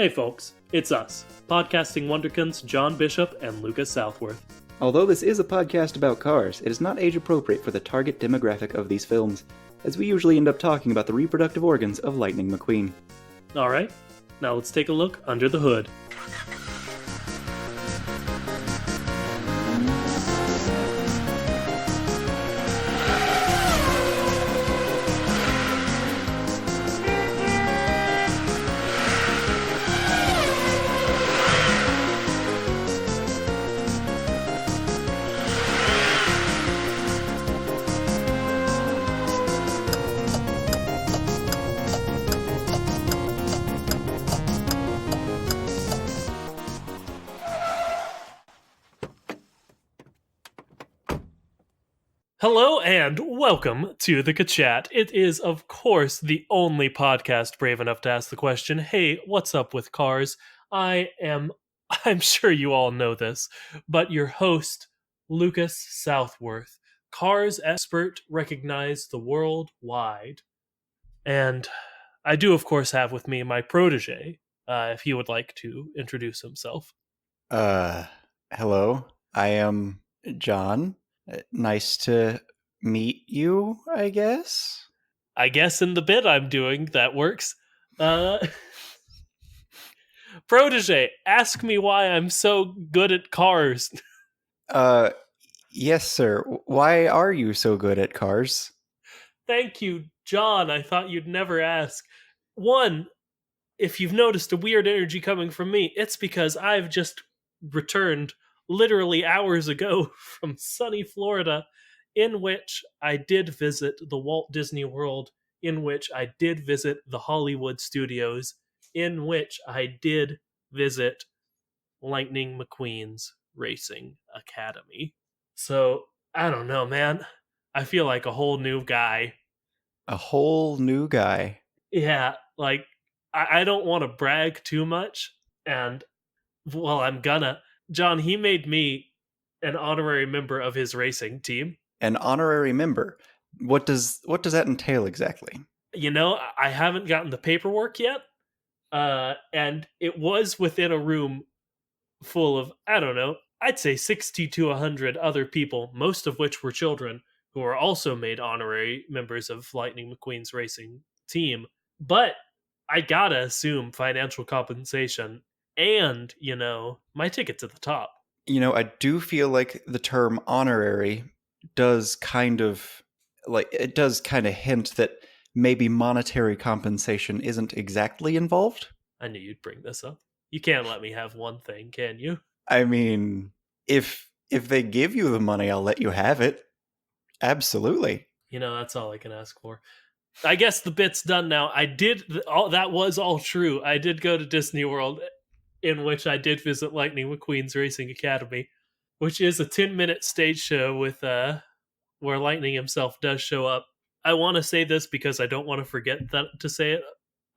Hey folks, it's us, podcasting wonderkins John Bishop and Lucas Southworth. Although this is a podcast about cars, it is not age appropriate for the target demographic of these films, as we usually end up talking about the reproductive organs of Lightning McQueen. Alright, now let's take a look under the hood. Hello and welcome to the Kachat. It is, of course, the only podcast brave enough to ask the question, hey, what's up with cars? I'm sure you all know this, but your host, Lucas Southworth, cars expert recognized the worldwide. And I do, of course, have with me my protege, if he would like to introduce himself. Hello, I am John. Nice to meet you, I guess? I guess in the bit I'm doing, that works. Protege, ask me why I'm so good at cars. Yes, sir. Why are you so good at cars? Thank you, John. I thought you'd never ask. One, if you've noticed a weird energy coming from me, it's because I've just returned literally hours ago from sunny Florida, in which I did visit the Walt Disney World, in which I did visit the Hollywood studios, in which I did visit Lightning McQueen's Racing Academy. So, I don't know, man. I feel like a whole new guy. A whole new guy. Yeah, like, I don't want to brag too much, and, well, I'm gonna. John, he made me an honorary member of his racing team. An honorary member? What does that entail exactly? You know, I haven't gotten the paperwork yet, and it was within a room full of, I don't know, I'd say 60 to 100 other people, most of which were children, who are also made honorary members of Lightning McQueen's racing team. But I gotta assume financial compensation and, you know, my ticket to the top. You know, I do feel like the term honorary does kind of hint that maybe monetary compensation isn't exactly involved. I knew you'd bring this up. You can't let me have one thing, can you? I mean, if they give you the money, I'll let you have it. Absolutely. You know, that's all I can ask for. I guess the bit's done now. That was all true. I did go to Disney World, in which I did visit Lightning McQueen's Racing Academy, which is a 10-minute stage show with where Lightning himself does show up. I want to say this because I don't want to forget to say it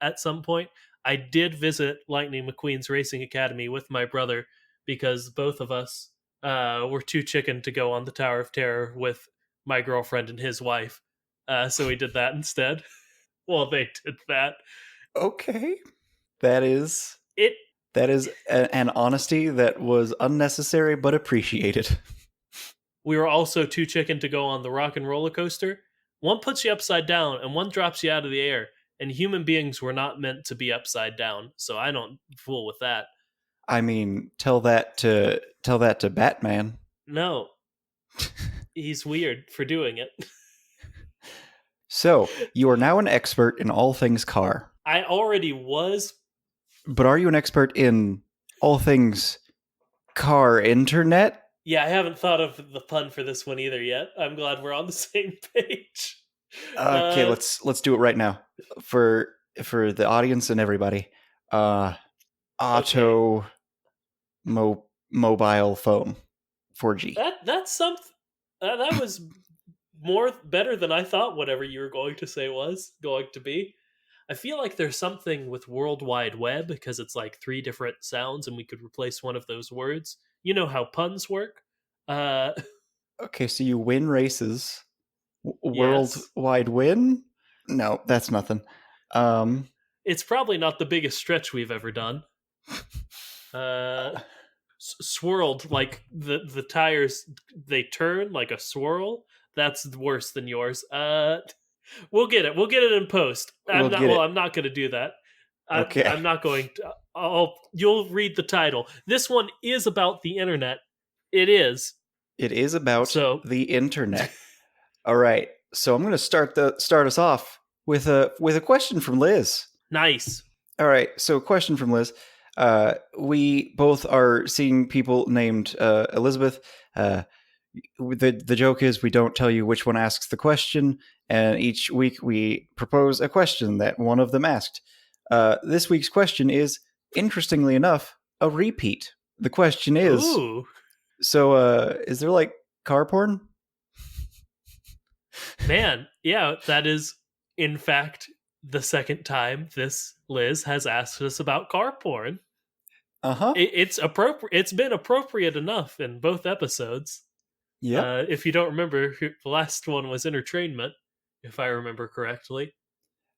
at some point. I did visit Lightning McQueen's Racing Academy with my brother because both of us were too chicken to go on the Tower of Terror with my girlfriend and his wife. So we did that instead. Well, they did that. Okay. That is an honesty that was unnecessary but appreciated. We were also too chicken to go on the rock and roller coaster. One puts you upside down and one drops you out of the air. And human beings were not meant to be upside down, so I don't fool with that. I mean, tell that to Batman. No. He's weird for doing it. So, you are now an expert in all things car. I already was. But are you an expert in all things car internet? Yeah, I haven't thought of the pun for this one either yet. I'm glad we're on the same page. Okay, let's do it right now for the audience and everybody. Mobile phone, 4G. That's something that was better than I thought. Whatever you were going to say was going to be. I feel like there's something with World Wide Web because it's like 3 different sounds, and we could replace one of those words. You know how puns work. Okay, so you win races. Worldwide win? No, that's nothing. It's probably not the biggest stretch we've ever done. Uh, swirled, like the tires, they turn like a swirl. That's worse than yours. We'll get it. We'll get it in post. We'll I'm not. get Well, it. I'm not going to do that. I'm Okay. not going to. Oh, you'll read the title. This one is about the internet. It is. It is about So the internet. All right. So I'm going to start us off with a question from Liz. nice. All right. So, question from Liz. We both are seeing people named Elizabeth. The joke is we don't tell you which one asks the question, and each week we propose a question that one of them asked. This week's question is, interestingly enough, a repeat. The question is, Ooh, so is there like car porn? man. Yeah, that is in fact the second time this Liz has asked us about car porn. Uh huh. It's appropriate. It's been appropriate enough in both episodes. Yep. If you don't remember, the last one was entertainment, if I remember correctly.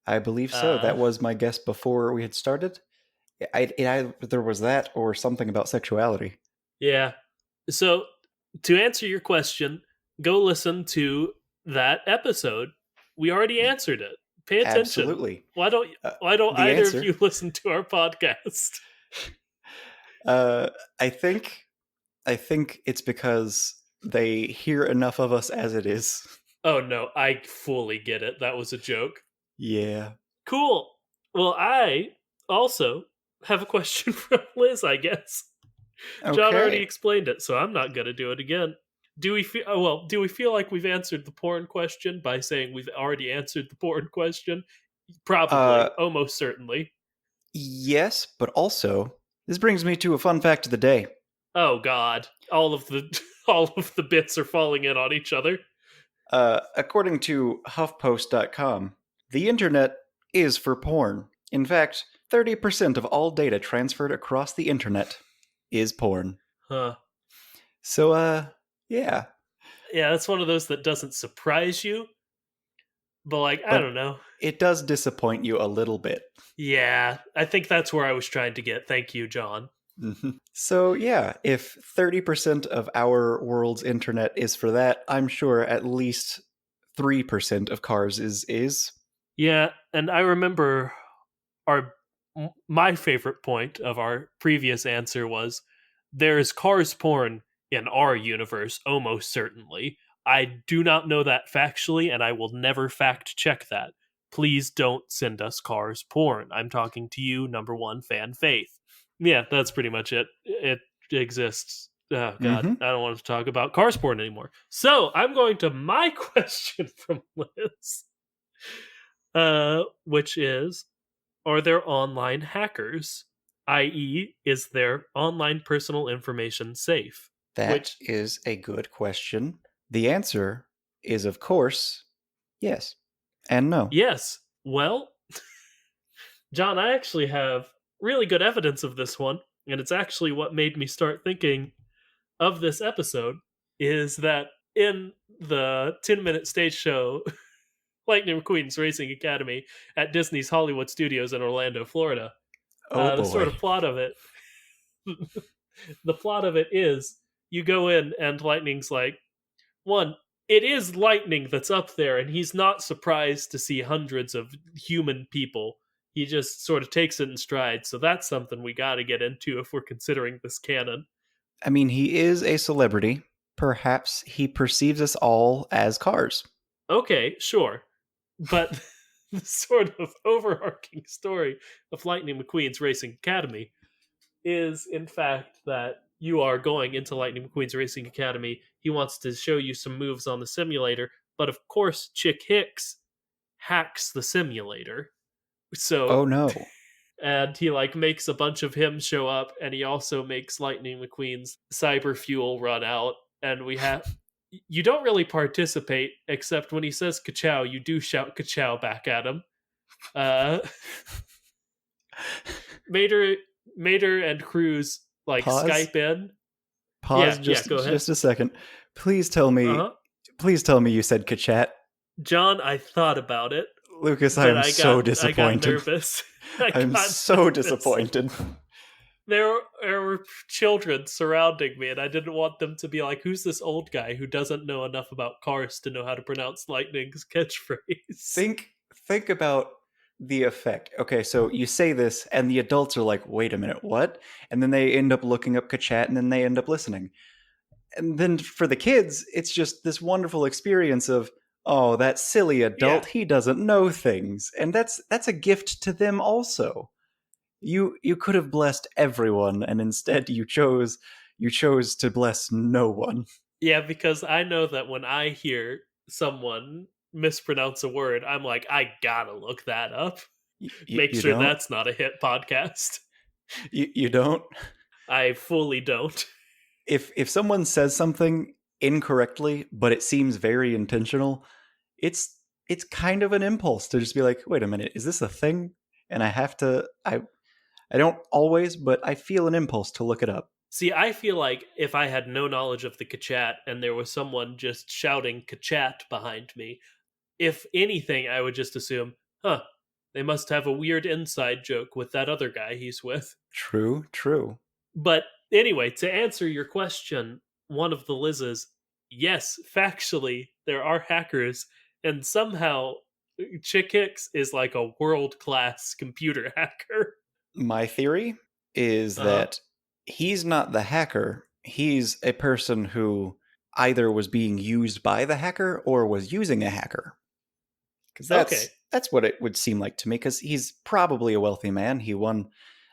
I believe so. Uh, That was my guess before we had started. There was that or something about sexuality. yeah. So to answer your question, go listen to that episode. We already answered it. Pay attention. Absolutely. Why don't Uh, Why don't the either of answer, you listen to our podcast? uh, I think, I think it's because they hear enough of us as it is. Oh no, I fully get it. That was a joke. Yeah. Cool. Well, I also have a question from Liz, I guess. John already Okay. explained it, so I'm not going to do it again. Do we feel do we feel like we've answered the porn question by saying we've already answered the porn question? Uh, Probably, almost certainly. yes, but also this brings me to a fun fact of the day. Oh god. All of the all of the bits are falling in on each other. According to HuffPost.com, the internet is for porn. In fact, 30% of all data transferred across the internet is porn. Huh. So, yeah. Yeah, that's one of those that doesn't surprise you, but like I But don't know. it does disappoint you a little bit. Yeah, I think that's where I was trying to get. Thank you, John. So, yeah, if 30% of our world's internet is for that, I'm sure at least 3% of cars is. Yeah, and I remember our my favorite point of our previous answer was there's cars porn in our universe almost certainly. I do not know that factually and I will never fact check that. Please don't send us cars porn. I'm talking to you, number 1 fan Faith. Yeah, that's pretty much it. It exists. Oh god, Mm-hmm. I don't want to talk about cars porn anymore. So, I'm going to my question from Liz. Which is, are there online hackers? I.e., is their online personal information safe? That Which, is a good question. The answer is, of course, yes and no. yes. Well, John, I actually have really good evidence of this one, and it's actually what made me start thinking of this episode. Is that in the 10-minute stage show Lightning McQueen's Racing Academy at Disney's Hollywood Studios in Orlando, Florida? Oh The sort boy. of plot of it the plot of it is you go in and Lightning's like, one, it is Lightning that's up there, and he's not surprised to see hundreds of human people. He just sort of takes it in stride. So that's something we got to get into if we're considering this canon. I mean, he is a celebrity. Perhaps he perceives us all as cars. Okay, sure. But the sort of overarching story of Lightning McQueen's Racing Academy is, in fact, that you are going into Lightning McQueen's Racing Academy. He wants to show you some moves on the simulator, but of course, Chick Hicks hacks the simulator. So, Oh no. and he like makes a bunch of him show up, and he also makes Lightning McQueen's cyber fuel run out, and we have. You don't really participate, except when he says "ka-chow," you do shout "ka-chow" back at him. Uh, Mater, Mater, and Cruz like Pause. Skype in. Pause Yeah, yeah. just Go ahead. just a second. Please tell Uh me huh. please tell me you said Kachat. John, I thought about it, Lucas, I but am I so got disappointed. nervous. I I'm got so nervous. disappointed. there were children surrounding me, and I didn't want them to be like, "Who's this old guy who doesn't know enough about cars to know how to pronounce Lightning's catchphrase?" Think about the effect. Okay, so you say this, and the adults are like, "Wait a minute, what?" And then they end up looking up Kachat, and then they end up listening. And then for the kids, it's just this wonderful experience of, "Oh, that silly Yeah, adult, he doesn't know things," and that's a gift to them also. You could have blessed everyone, and instead you chose to bless no one. yeah, because I know that when I hear someone mispronounce a word, I'm like, I gotta look that up. Make You sure don't. that's not a hit podcast. You don't. I fully don't. If someone says something incorrectly, but it seems very intentional, it's kind of an impulse to just be like, wait a minute, is this a thing? And I don't always, but I feel an impulse to look it up. See, I feel like if I had no knowledge of the Kachat and there was someone just shouting Kachat behind me, if anything, I would just assume, huh, they must have a weird inside joke with that other guy he's with. True, true. But anyway, to answer your question, one of the Liz's, yes, factually, there are hackers, and somehow Chick Hicks is like a world class computer hacker. My theory is Uh huh. that he's not the hacker. He's a person who either was being used by the hacker or was using a hacker. Because Okay. that's what it would seem like to me. Because he's probably a wealthy man. He won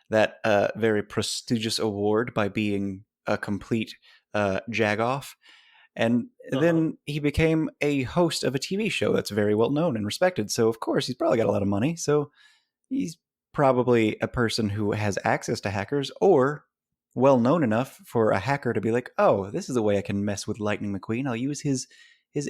that very prestigious award by being a complete jagoff, and Uh huh. then he became a host of a TV show that's very well known and respected. So of course he's probably got a lot of money. So he's probably a person who has access to hackers or well known enough for a hacker to be like, oh, this is a way I can mess with Lightning McQueen. I'll use his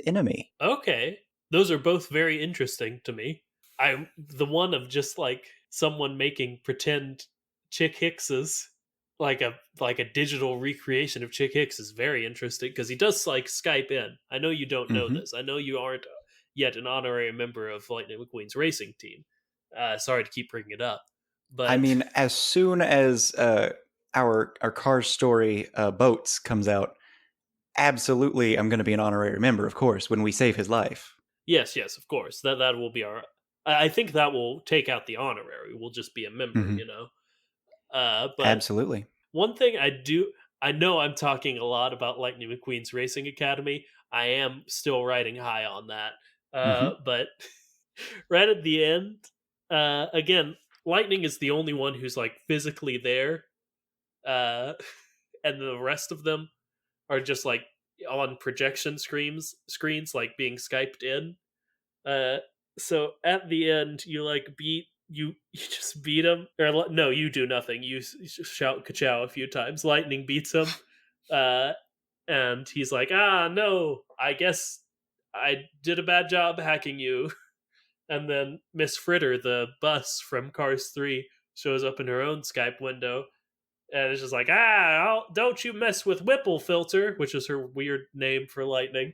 enemy. Okay. Those are both very interesting to me. I the one of just like someone making pretend Chick Hicks's like a digital recreation of Chick Hicks is very interesting because he does like Skype in. I know you don't know Hmm. this. I know you aren't yet an honorary member of Lightning McQueen's racing team. Sorry to keep bringing it up, I but mean, as soon as our Cars Story boats comes out, absolutely, I'm going to be an honorary member, of course, when we save his life. yes, yes, of course that will be our. I think that will take out the honorary. We'll just be a member, Hmm. you know. But Absolutely. one thing I do, I know I'm talking a lot about Lightning McQueen's Racing Academy. I am still riding high on that. Hmm. But right at the end, again, Lightning is the only one who's like physically there, uh, and the rest of them are just like on projection screens like being skyped in. Uh, so at the end, you like beat you just beat him, or no, you do nothing. You shout "Kachow" a few times. Lightning beats him, uh, and he's like, "Ah, no, I guess I did a bad job hacking you." And then Miss Fritter, the bus from Cars 3, shows up in her own Skype window, and it's just like, don't you mess with Whipple Filter, which is her weird name for Lightning,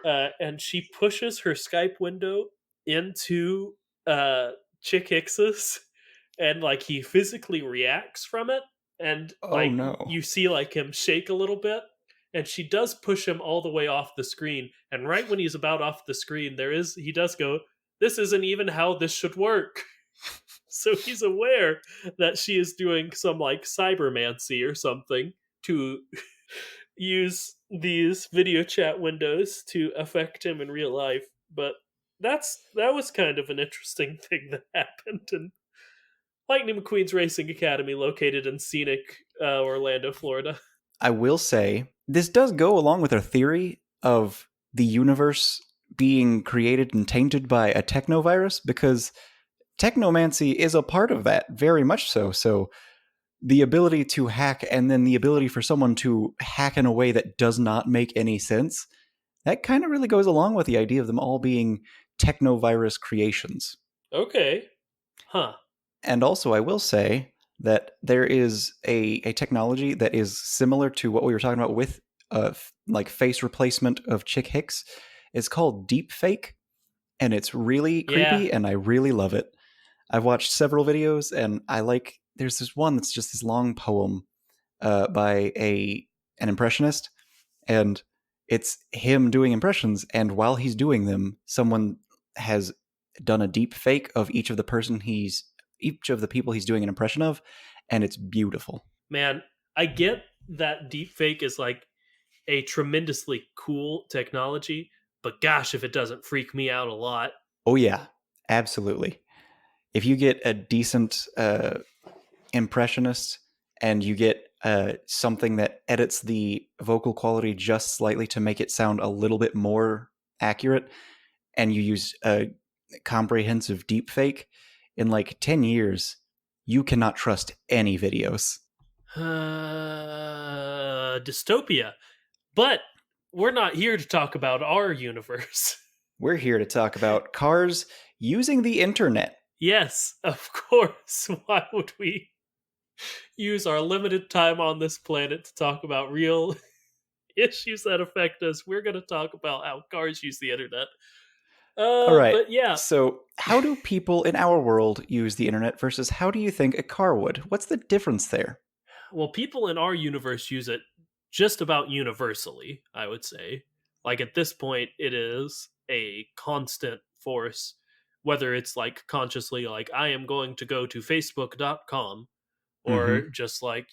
and she pushes her Skype window into uh, Chick Hicks's, and like he physically reacts from it, and Oh like no. you see like him shake a little bit, and she does push him all the way off the screen, and right when he's about off the screen, he does go, "This isn't even how this should work." So he's aware that she is doing some like cybermancy or something to use these video chat windows to affect him in real life. But that was kind of an interesting thing that happened in Lightning McQueen's Racing Academy, located in scenic Orlando, Florida. I will say this does go along with our theory of the universe being created and tainted by a technovirus because technomancy is a part of that, very much so. So the ability to hack and then the ability for someone to hack in a way that does not make any sense, that kind of really goes along with the idea of them all being technovirus creations. Okay, huh? And also, I will say that there is a technology that is similar to what we were talking about with like face replacement of Chick Hicks. It's called deep fake, and it's really Yeah, creepy, and I really love it. I've watched several videos, and I like there's this one that's just this long poem by a an impressionist, and it's him doing impressions. And while he's doing them, someone has done a deep fake of each of the people he's doing an impression of, and it's beautiful. Man, I get that deepfake is like a tremendously cool technology, but gosh, if it doesn't freak me out a lot. Oh yeah, absolutely. If you get a decent impressionist and you get something that edits the vocal quality just slightly to make it sound a little bit more accurate, and you use a comprehensive deepfake, in like 10 years, you cannot trust any videos. Dystopia. But we're not here to talk about our universe. We're here to talk about cars using the internet. Yes, of course. Why would we use our limited time on this planet to talk about real issues that affect us? We're going to talk about how cars use the internet. All right. But yeah, So, how do people in our world use the internet versus how do you think a car would? What's the difference there? well, people in our universe use it just about universally, I would say. Like at this point, it is a constant force, whether it's like consciously, like I am going to go to facebook.com, or Mm-hmm. just like,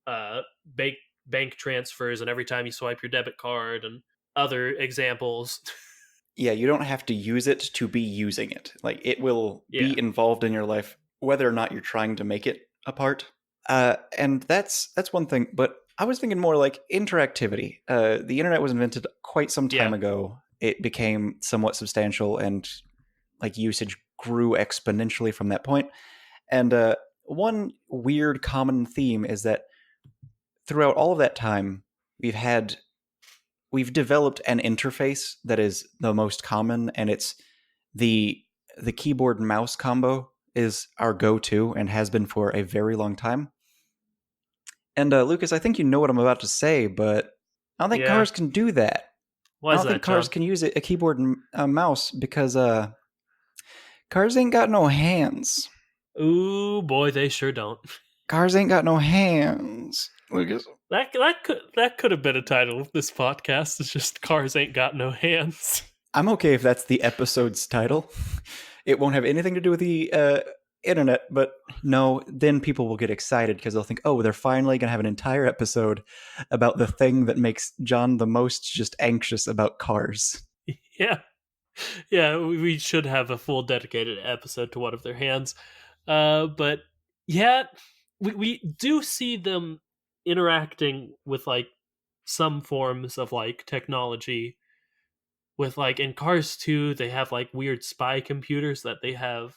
uh, bank, bank transfers, and every time you swipe your debit card, and other examples. Yeah, you don't have to use it to be using it. Like, it will Yeah. be involved in your life whether or not you're trying to make it a part. And that's one thing. But I was thinking more like interactivity. The internet was invented quite some Yeah. time ago. It became somewhat substantial, and like usage grew exponentially from that point. And one weird common theme is that throughout all of that time, we've had we've developed an interface that is the most common, and it's the the keyboard and mouse combo is our go-to and has been for a very long time. And Lucas, I think you know what I'm about to say, but I don't think Yeah. cars can do that. Why I is don't think that, cars John? can use a keyboard and a mouse because cars ain't got no hands. Ooh, boy, they sure don't. Cars ain't got no hands. Lucas. That could have been a title of this podcast. It's just cars ain't got no hands. I'm okay if that's the episode's title. It won't have anything to do with the internet, but no, then people will get excited because they'll think, oh, they're finally going to have an entire episode about the thing that makes John the most just anxious about cars. Yeah. Yeah, we should have a full dedicated episode to one of their hands. But yeah, we do see them interacting with like some forms of like technology. With like in Cars 2, they have like weird spy computers that they have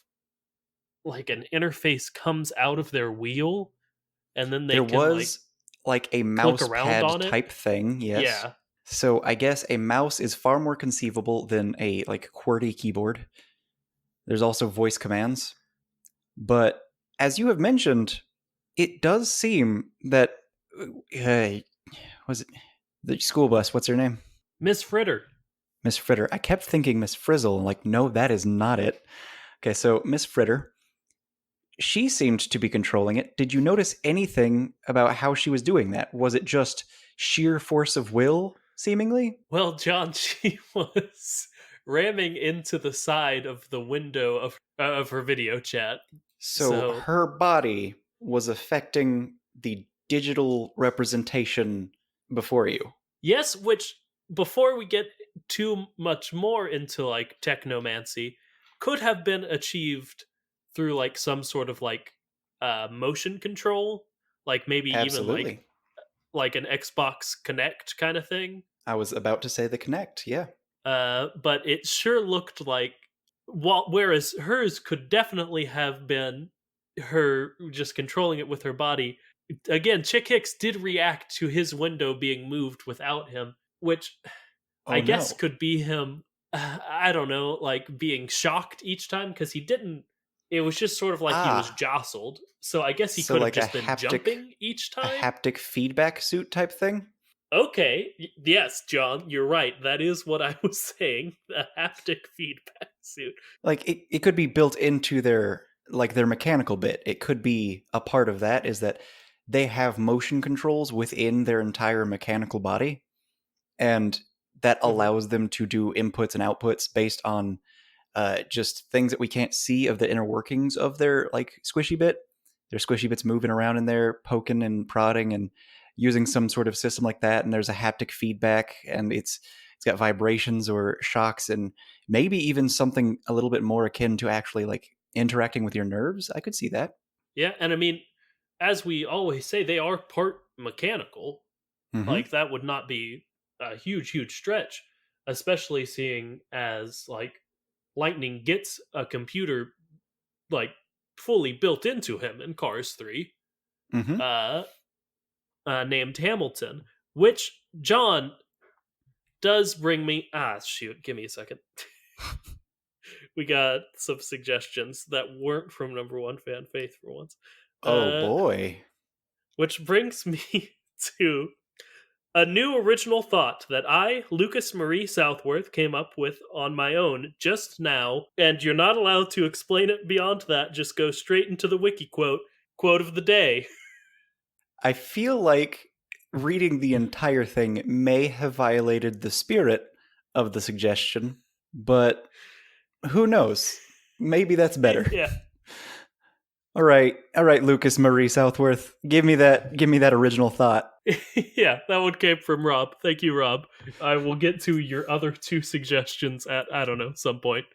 like an interface comes out of their wheel, and then they There can like was like a click mouse around pad on it. type thing, yes. Yeah. So I guess a mouse is far more conceivable than a like QWERTY keyboard. There's also voice commands. But as you have mentioned, it does seem that uh, was it the school bus? What's her name? Miss Fritter. Miss Fritter. I kept thinking Miss Frizzle. Like, no, that is not it. Okay, so Miss Fritter, she seemed to be controlling it. Did you notice anything about how she was doing that? Was it just sheer force of will, seemingly? Well, John, she was ramming into the side of the window of her video chat. So So her body was affecting the digital representation before you. yes, which before we get too much more into like technomancy, could have been achieved through like some sort of like motion control, like maybe even Absolutely. like an Xbox Connect kind of thing. I was about to say the Connect, yeah. But it sure looked like whereas hers could definitely have been her just controlling it with her body. Again, Chick Hicks did react to his window being moved without him, which I Oh guess no. could be him. I don't know, like being shocked each time because he didn't. It was just sort of like he was Ah, jostled. So I guess he so could have like just been jumping each a time. haptic feedback suit type thing? Okay, yes, John, you're right. That is what I was saying. The haptic feedback suit. Like it could be built into their like their mechanical bit. It could be a part of that is that they have motion controls within their entire mechanical body, and that Hmm. allows them to do inputs and outputs based on just things that we can't see of the inner workings of their like squishy bit. Their squishy bits moving around in there, poking and prodding and using some sort of system like that. And there's a haptic feedback, and it's got vibrations or shocks, and maybe even something a little bit more akin to actually like interacting with your nerves. I could see that. Yeah, and I mean, as we always say, they are part mechanical. Mm-hmm. Like that would not be a huge stretch, especially seeing as like Lightning gets a computer like fully built into him in Cars 3, Mm-hmm. uh, named Hamilton, which John does bring me. Ah, shoot, give me a second. We got some suggestions that weren't from number one fan Faith for once. Oh Uh, boy. which brings me to a new original thought that I, Lucas Marie Southworth, came up with on my own just now, and you're not allowed to explain it beyond that, just go straight into the wiki quote. Quote of the day. I feel like reading the entire thing may have violated the spirit of the suggestion, but who knows? Maybe that's better. Yeah. All right, Lucas Marie Southworth, give me that original thought. Yeah, that one came from Rob. Thank you, Rob. I will get to your other two suggestions at, I don't know, some point.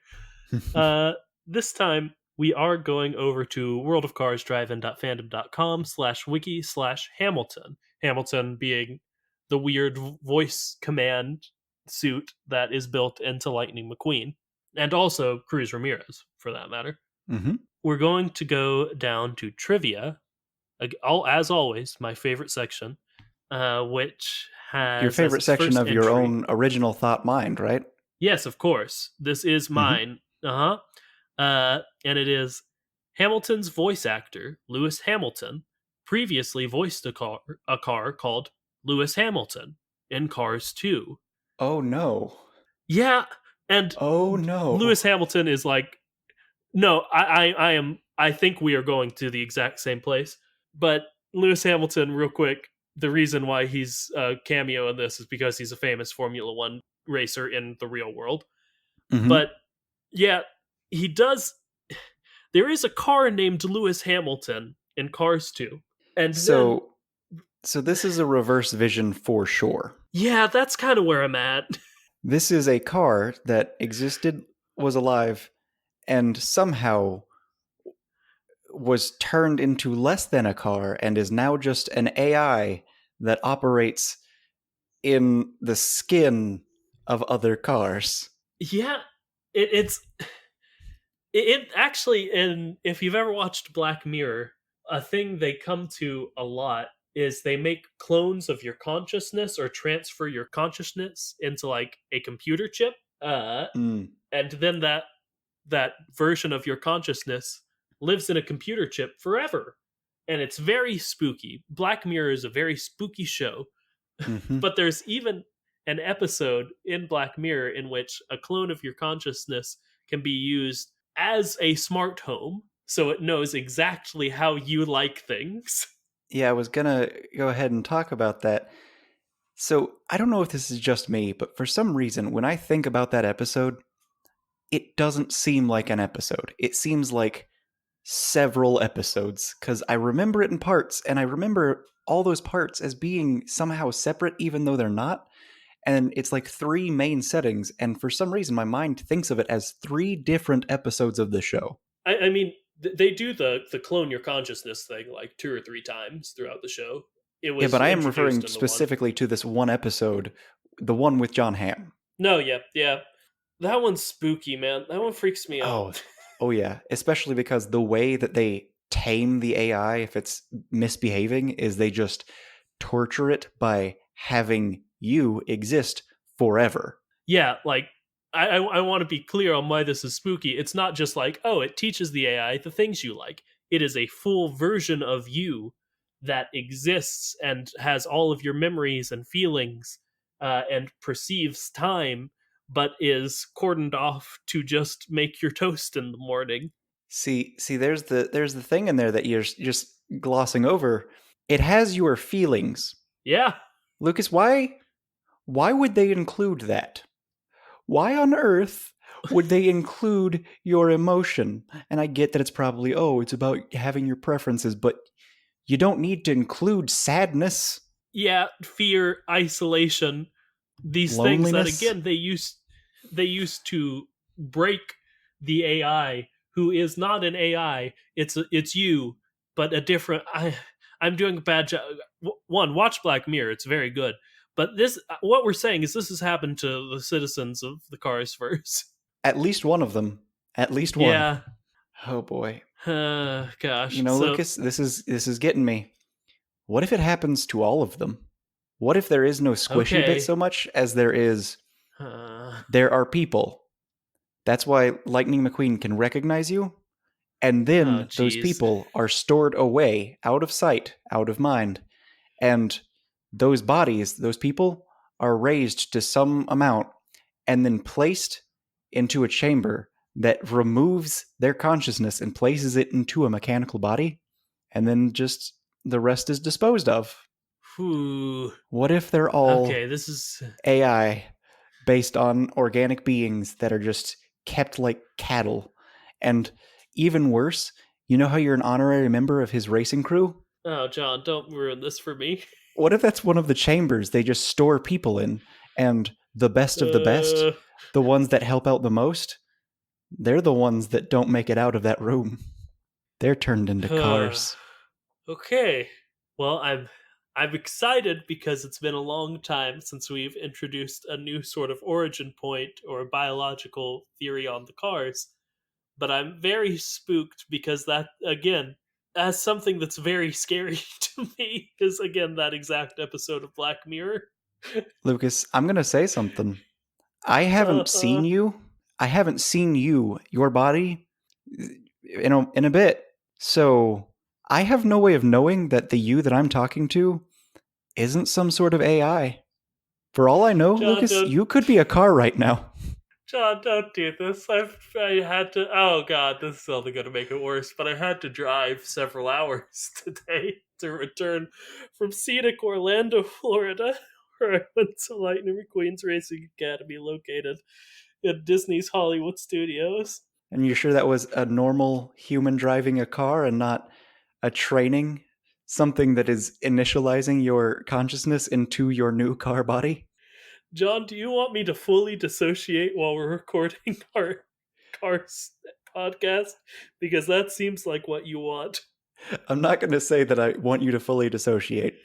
Uh, this time, we are going over to worldofcarsdrivein.fandom.com/wiki/Hamilton. Hamilton being the weird voice command suit that is built into Lightning McQueen, and also Cruz Ramirez, for that matter. Mm-hmm. We're going to go down to trivia, as always, my favorite section, which Your has as favorite its section first of your entry. own original thought mind, right? Yes, of course. This is Mm-hmm. mine. And it is Hamilton's voice actor, Lewis Hamilton, previously voiced a car called Lewis Hamilton in Cars 2. Oh no. Yeah, and Oh no. Lewis Hamilton is like, no, I think we are going to the exact same place. But Lewis Hamilton, real quick, the reason why he's a cameo in this is because he's a famous Formula One racer in the real world. Mm-hmm. But yeah, he does. There is a car named Lewis Hamilton in Cars 2. And then, So so this is a reverse vision for sure. yeah, that's kind of where I'm at. This is a car that existed, was alive, and somehow was turned into less than a car and is now just an AI that operates in the skin of other cars. Yeah, it's it actually, and if you've ever watched Black Mirror, a thing they come to a lot is they make clones of your consciousness or transfer your consciousness into like a computer chip, Mm. and then that version of your consciousness lives in a computer chip forever, and it's very spooky. Black Mirror is a very spooky show, Hmm. but there's even an episode in Black Mirror in which a clone of your consciousness can be used as a smart home, so it knows exactly how you like things. Yeah, I was gonna go ahead and talk about that. So I don't know if this is just me, but for some reason, when I think about that episode, it doesn't seem like an episode. It seems like several episodes because I remember it in parts, and I remember all those parts as being somehow separate, even though they're not. And it's like three main settings, and for some reason, my mind thinks of it as three different episodes of the show. I mean, they do the clone your consciousness thing like two or three times throughout the show. It Yeah, was but I am introduced referring in the one. specifically to this one episode, the one with John Hamm. No, yeah, yeah. That one's spooky, man. That one freaks me out. Oh, oh yeah. Especially because the way that they tame the AI if it's misbehaving is they just torture it by having you exist forever. Yeah, like I want to be clear on why this is spooky. It's not just like, oh, it teaches the AI the things you like. It is a full version of you that exists and has all of your memories and feelings, and perceives time, but is cordoned off to just make your toast in the morning. See, there's the thing in there that you're just glossing over. It has your feelings. Yeah. Lucas, why would they include that? Why on earth would they include your emotion? And I get that it's probably, oh, it's about having your preferences, but you don't need to include sadness, Yeah, fear, isolation, these things that loneliness. again they used to break the AI, who is not an AI. It's you, but a different. I'm doing a bad job. One, watch Black Mirror. It's very good. But this, what we're saying is, this has happened to the citizens of the Carsverse. At least one of them. At least one. Yeah. Oh boy. Gosh. You know, So Lucas, this is getting me. What if it happens to all of them? What if there is no squishy bit okay. so much as there is Uh, there are people? That's why Lightning McQueen can recognize you, and oh, then those jeez. people are stored away, out of sight, out of mind, and those bodies, those people, are raised to some amount and then placed into a chamber that removes their consciousness and places it into a mechanical body, and then just the rest is disposed of. Whew. What if they're Okay. all This is. AI based on organic beings that are just kept like cattle? And even worse, you know how you're an honorary member of his racing crew? Oh, John, don't ruin this for me. What if that's one of the chambers they just store people in, and the best of the best, Uh, the ones that help out the most, they're the ones that don't make it out of that room. They're turned into cars. okay. Well, I'm excited because it's been a long time since we've introduced a new sort of origin point or biological theory on the cars. But I'm very spooked because that again, as something that's very scary to me is again that exact episode of Black Mirror. Lucas, I'm going to say something. I haven't Uh, seen you. I haven't seen you, your body, in a bit. So I have no way of knowing that the you that I'm talking to isn't some sort of AI. For all I know, John, Lucas, don't you could be a car right now. John, don't do this. I had to. Oh God, this is only going to make it worse. But I had to drive several hours today to return from scenic Orlando, Florida, where I went to Lightning McQueen's Racing Academy, located in Disney's Hollywood Studios. And you're sure that was a normal human driving a car and not a training? Something that is initializing your consciousness into your new car body? John, do you want me to fully dissociate while we're recording our Cars podcast? Because that seems like what you want. I'm not going to say that I want you to fully dissociate,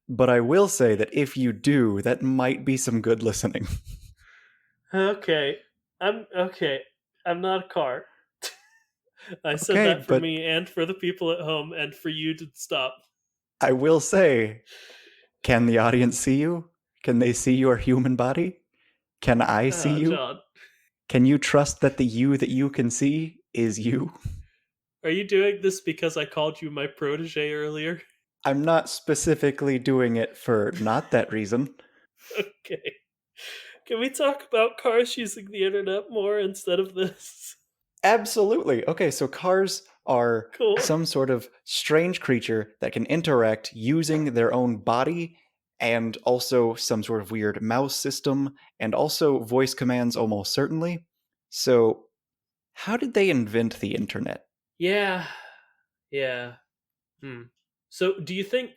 but I will say that if you do, that might be some good listening. Okay, I'm okay. I'm not a car. I said Okay, that for but me and for the people at home and for you to stop. I will say, can the audience see you? Can they see your human body? Can I see Oh, you? John. Can you trust that the you that you can see is you? Are you doing this because I called you my protege earlier? I'm not specifically doing it for not that reason. Okay. Can we talk about cars using the internet more instead of this? Absolutely. Okay, so cars are Cool. some sort of strange creature that can interact using their own body and also some sort of weird mouse system and also voice commands almost certainly. So, how did they invent the internet? Yeah. Yeah. Hmm. So, do you think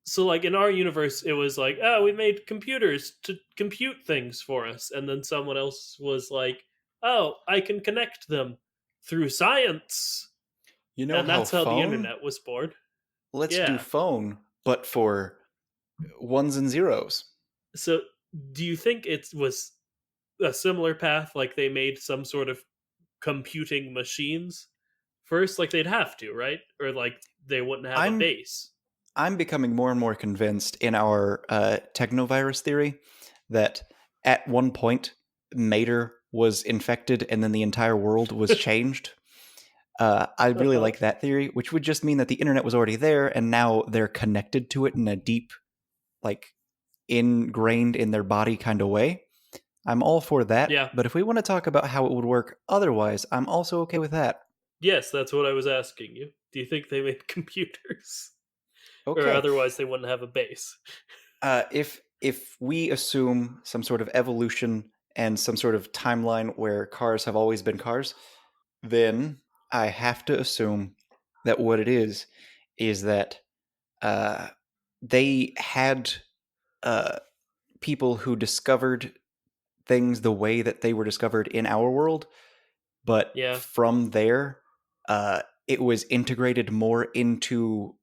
so like in our universe it was like, "Oh, we made computers to compute things for us." And then someone else was like, "Oh, I can connect them through science." You know And how that's how the phone? internet was born. Let's do Yeah. phone, but for ones and zeros. So, do you think it was a similar path, like they made some sort of computing machines first, like they'd have to, right? Or like they wouldn't have a I'm base. I'm becoming more and more convinced in our technovirus theory that at one point Mater was infected and then the entire world was changed. I really like that theory, which would just mean that the internet was already there and now they're connected to it in a deep, like ingrained in their body kind of way. I'm all for that, Yeah. but if we want to talk about how it would work otherwise, I'm also okay with that. Yes, that's what I was asking you. Do you think they made computers? Or Okay. otherwise they wouldn't have a base. If we assume some sort of evolution and some sort of timeline where cars have always been cars, then I have to assume that what it is that uh, they had uh, people who discovered things the way that they were discovered in our world, but Yeah. from there, it was integrated more into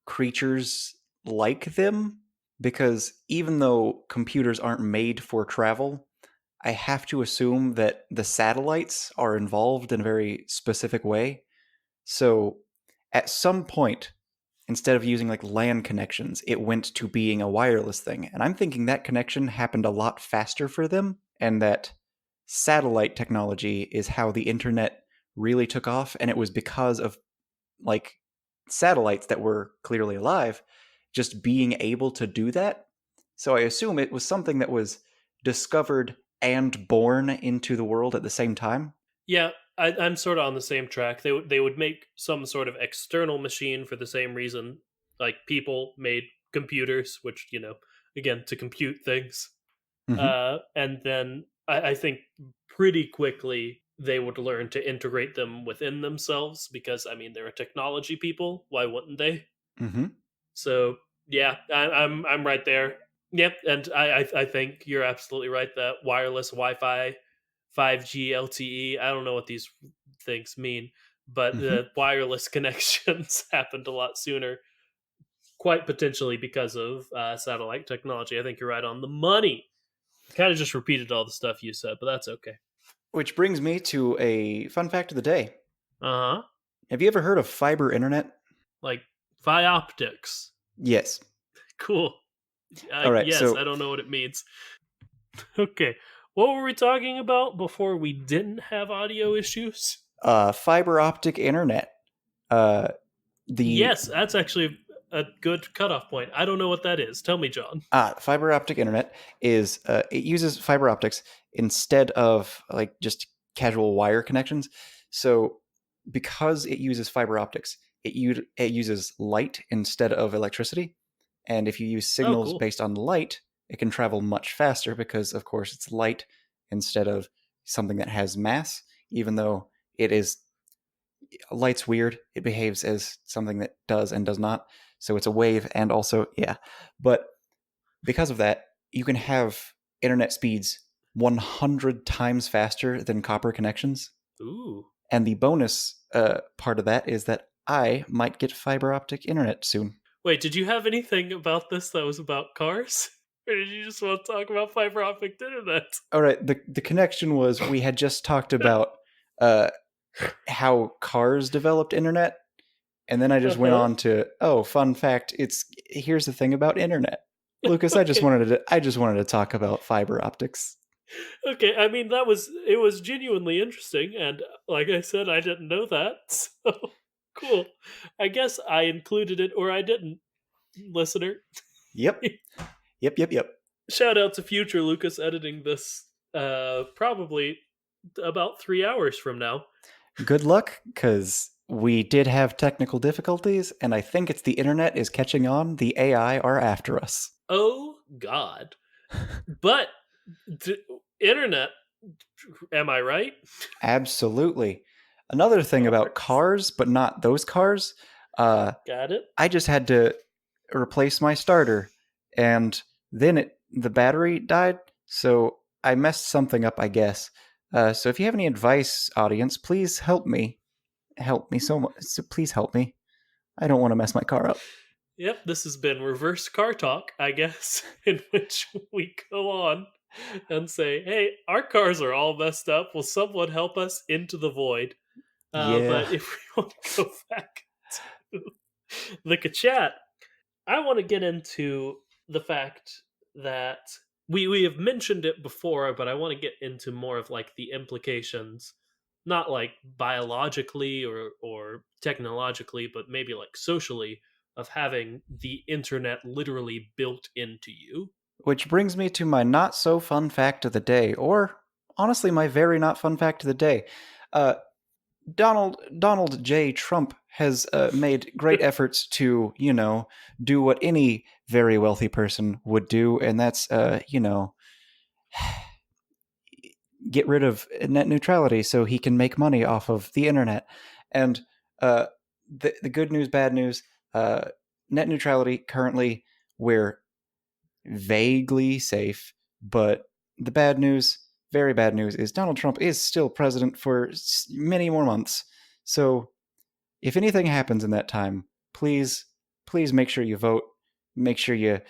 creatures like them. Because even though computers aren't made for travel, I have to assume that the satellites are involved in a very specific way. So at some point, instead of using like LAN connections, it went to being a wireless thing. And I'm thinking that connection happened a lot faster for them, and that satellite technology is how the internet really took off. And it was because of like satellites that were clearly alive just being able to do that. So I assume it was something that was discovered and born into the world at the same time. Yeah, I'm sort of on the same track. They would make some sort of external machine for the same reason, like people made computers, which again to compute things. Mm-hmm. And then I think pretty quickly they would learn to integrate them within themselves because I mean they're a technology people. Why wouldn't they? Mm-hmm. So yeah, I'm right there. Yep, and I think you're absolutely right that wireless Wi-Fi, 5G, LTE. I don't know what these things mean, but Mm-hmm. the wireless connections happened a lot sooner, quite potentially because of satellite technology. I think you're right on the money. Kind of just repeated all the stuff you said, but that's okay. Which brings me to a fun fact of the day. Uh huh. Have you ever heard of fiber internet? Like Phi optics. Yes. Cool. All right. Yes, I So, don't know what it means. Okay. What were we talking about before we didn't have audio issues? fiber optic internet. Uh, the Yes, that's actually a good cutoff point. I don't know what that is. Tell me, John. fiber optic internet is it uses fiber optics instead of like just casual wire connections. So because it uses fiber optics, it uses light instead of electricity. And if you use Oh, signals cool. based on light, it can travel much faster because, of course, it's light instead of something that has mass. Even though it is light's weird, it behaves as something that does and does not. So it's a wave, and also yeah, but because of that, you can have internet speeds 100 times faster than copper connections. Ooh. And the bonus part of that is that I might get fiber optic internet soon. Wait, did you have anything about this that was about cars? Or did you just want to talk about fiber optic internet? All right, the connection was we had just talked about uh, how cars developed internet, and then I Uh just went huh. on to fun fact. It's here's the thing about internet, Lucas. Okay. I just wanted to talk about fiber optics. Okay. I mean, it was genuinely interesting, and like I said, I didn't know that. So cool. I guess I included it or I didn't, listener. Yep, yep. Shout out to future Lucas editing this probably about 3 hours from now. Good luck, because we did have technical difficulties, and I think it's the internet is catching on. The AI are after us. Oh God. But d- internet, am I right? Absolutely. Another thing about Cars. cars, but not those cars, uh, Got it. I just had to replace my starter, and then the battery died, so I messed something up, I guess. So if you have any advice, audience, please help me. Help me so much. So please help me. I don't want to mess my car up. Yep, this has been reverse car talk, I guess, in which we go on and say, hey, our cars are all messed up. Will someone help us into the void? Yeah. But if we want to go back to the chat, I want to get into the fact that we have mentioned it before, but I want to get into more of like the implications, not like biologically or technologically, but maybe like socially of having the internet literally built into you. Which brings me to my not so fun fact of the day, or honestly, my very not fun fact of the day. Uh, Donald J. Trump has made great efforts to, do what any very wealthy person would do, and that's, get rid of net neutrality so he can make money off of the internet. And uh, the good news, bad news, uh, net neutrality currently we're vaguely safe, but the bad news, very bad news, is Donald Trump is still president for many more months. So if anything happens in that time, please make sure you vote. Make sure you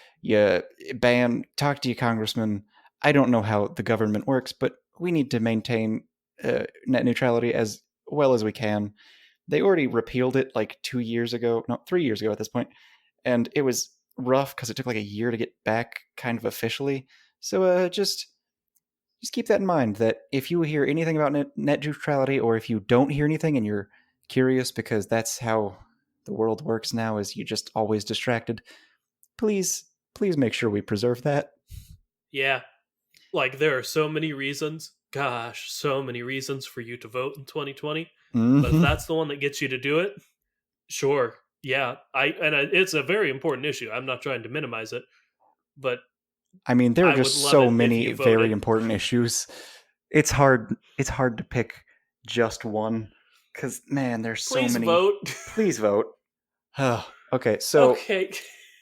talk to your congressman. I don't know how the government works, but we need to maintain net neutrality as well as we can. They already repealed it like 2 years ago, no, 3 years ago at this point, and it was rough because it took like a year to get back, kind of officially. So just keep that in mind. That if you hear anything about net neutrality, or if you don't hear anything and you're curious, because that's how the world works now, is you just always distracted. Please make sure we preserve that. Yeah, like there are so many reasons, gosh, so many reasons for you to vote in 2020. But if Mm-hmm. that's the one that gets you to do it, sure. Yeah, it's a very important issue. I'm not trying to minimize it, but I mean, there are I would just love so it if many you very voted. important issues. It's hard to pick just one, because man, there's so Please many. vote. Please vote. Okay, Okay.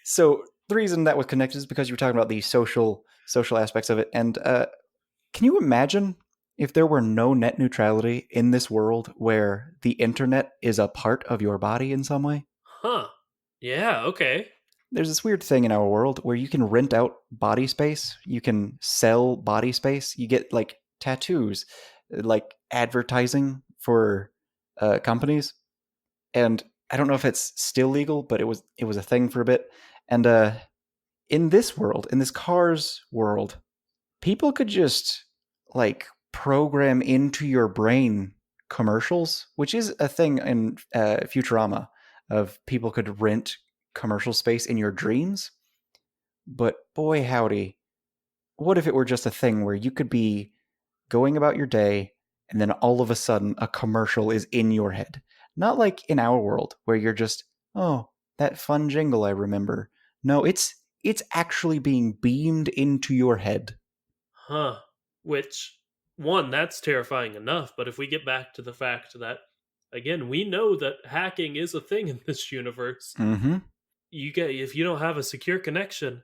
so the reason that was connected is because you were talking about the social aspects of it, and can you imagine if there were no net neutrality in this world where the internet is a part of your body in some way? Huh. Yeah, okay. There's this weird thing in our world where you can rent out body space, you can sell body space, you get like tattoos, like advertising for companies. And I don't know if it's still legal, but it was a thing for a bit. And in this world, in this cars world, people could just like program into your brain commercials, which is a thing in Futurama, of people could rent commercial space in your dreams. But boy, howdy, what if it were just a thing where you could be going about your day and then all of a sudden a commercial is in your head? Not like in our world where you're just, oh, that fun jingle I remember. No, it's actually being beamed into your head. Huh. Which, one, that's terrifying enough, but if we get back to the fact that, again, we know that hacking is a thing in this universe, Mm-hmm. you get, if you don't have a secure connection,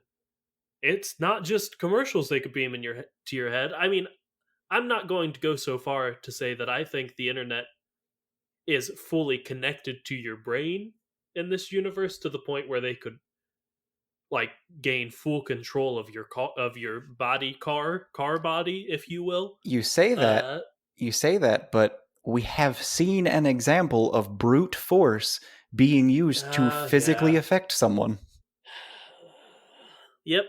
it's not just commercials they could beam in to your head. I mean, I'm not going to go so far to say that I think the internet is fully connected to your brain in this universe to the point where they could like gain full control of of your car body, if you will. You say that, Uh, but we have seen an example of brute force being used to physically yeah. affect someone. Yep.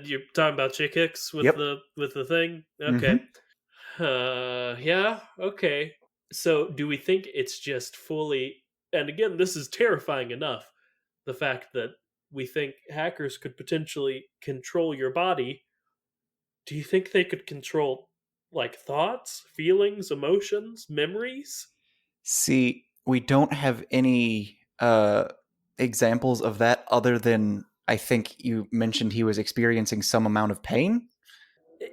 You're talking about chick hicks Yep. with the thing. Okay. Mm-hmm. Yeah. Okay. So, do we think it's just fully? And again, this is terrifying enough. The fact that we think hackers could potentially control your body. Do you think they could control like thoughts, feelings, emotions, memories? See, we don't have any examples of that other than I think you mentioned he was experiencing some amount of pain,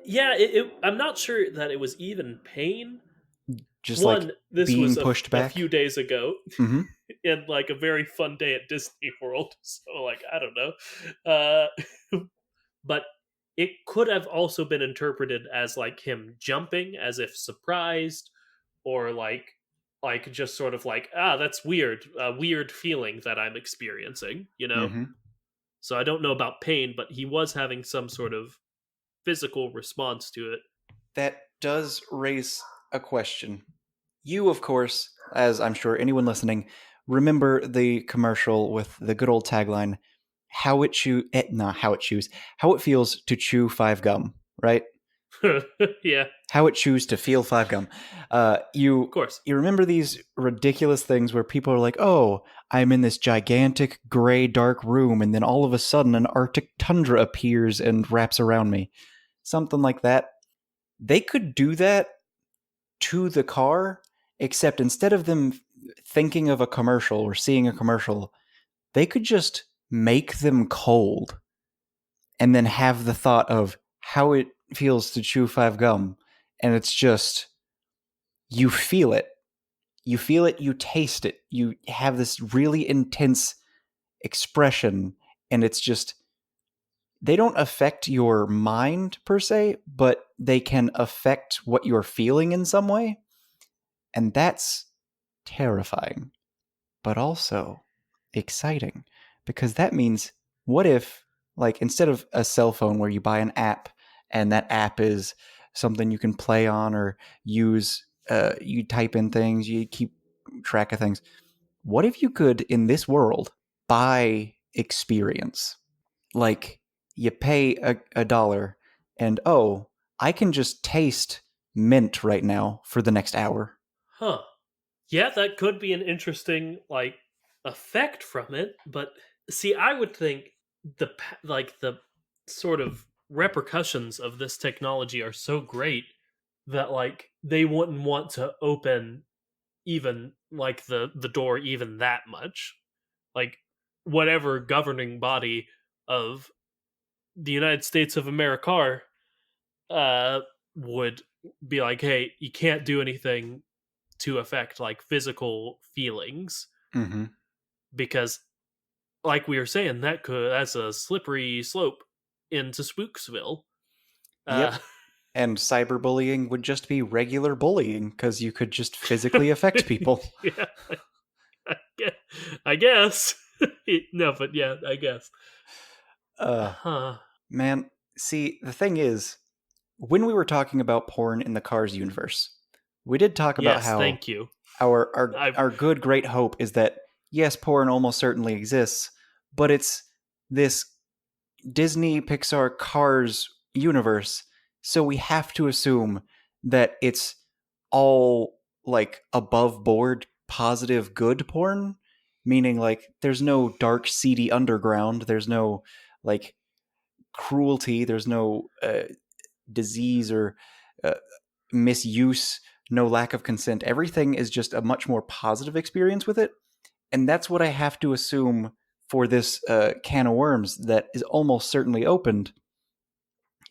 Yeah, I'm not sure that it was even pain. just like One, this was being pushed a back. few days ago, Mm-hmm. and like a very fun day at Disney World. So like I don't know, but it could have also been interpreted as like him jumping, as if surprised, or like just sort of like that's weird, a weird feeling that I'm experiencing. You know. Mm-hmm. So I don't know about pain, but he was having some sort of physical response to it. That does raise a question. You, of course, as I'm sure anyone listening, remember the commercial with the good old tagline, how it feels to chew five gum, right? Yeah, How it chews to feel five gum. Uh, of you course. you remember these ridiculous things where people are like, "Oh, I'm in this gigantic gray dark room, and then all of a sudden an Arctic tundra appears and wraps around me." Something like that. They could do that to the car, Except instead of them thinking of a commercial or seeing a commercial, they could just make them cold and then have the thought of how it feels to chew five gum. And it's just, you feel it. You feel it, you taste it. You have this really intense expression, and it's just, they don't affect your mind per se, but they can affect what you're feeling in some way. And that's terrifying, but also exciting because that means what if, like, instead of a cell phone where you buy an app and that app is something you can play on or use, you type in things, you keep track of things. What if you could, in this world, buy experience? Like, you pay a dollar, and oh, I can just taste mint right now for the next hour. Huh. Yeah, that could be an interesting like effect from it, but see, I would think the sort of repercussions of this technology are so great that like they wouldn't want to open even like the door even that much. Like whatever governing body of the United States of America uh would be like, "Hey, you can't do anything to affect like physical feelings Mm-hmm. because like we were saying that's a slippery slope into Spooksville. Yep. uh And cyberbullying would just be regular bullying because you could just physically affect people. yeah, I guess. No, but yeah, I guess. Uh, Huh. man, see, the thing is, when we were talking about porn in the Cars universe, we did talk about Yes, how thank you. I our good great hope is that yes, porn almost certainly exists, but it's this Disney Pixar Cars universe, so we have to assume that it's all like above board positive good porn, meaning like there's no dark seedy underground, there's no like cruelty, there's no disease or uh, misuse, no lack of consent. Everything is just a much more positive experience with it. And that's what I have to assume for this can of worms that is almost certainly opened,